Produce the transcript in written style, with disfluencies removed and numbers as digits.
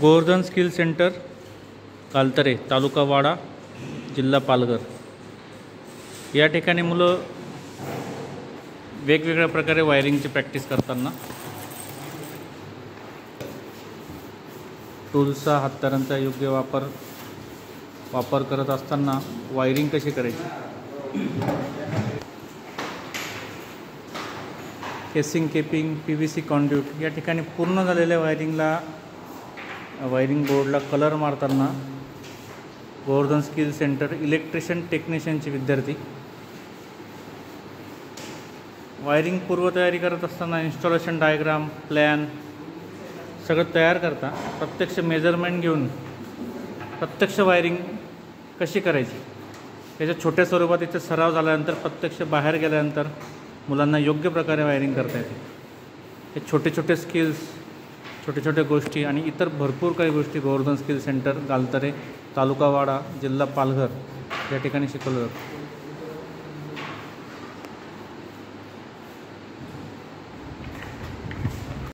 Govardhan skill centre कालतरे, taluka वाडा, जिल्हा पालघर। या ठिकाणी मुलं वेगवेगळ्या प्रकारे वायरिंगची प्रॅक्टिस करताना टूल्सचा, हत्यारांचा योग्य वापर करत असताना वायरिंग कशी करायची, केसिंग, केपिंग, PVC कॉन्ड्यूट या ठिकाणी पूर्ण झालेल्या वायरिंग बोर्डला कलर मारताना गोवर्धन स्किल सेंटर इलेक्ट्रिशियन टेक्निशियनचे विद्यार्थी वायरिंग पूर्वतयारी करत असताना इन्स्टॉलेशन डायग्राम, प्लॅन सगळं तयार करता प्रत्यक्ष मेजरमेंट घेऊन प्रत्यक्ष वायरिंग कशी करायची याच्या छोट्या स्वरूपात इथे सराव झाल्यानंतर प्रत्यक्ष बाहेर गेल्यानंतर मुलांना योग्य प्रकारे वायरिंग करता येते। हे छोटे छोटे स्किल्स, छोटे छोटे गोष्टी आणि इतर भरपूर काही गोष्टी गोवर्धन स्किल सेंटर कालतरे, तालुका वाडा, जिल्हा पालघर या ठिकाणी शिकवलं जातं।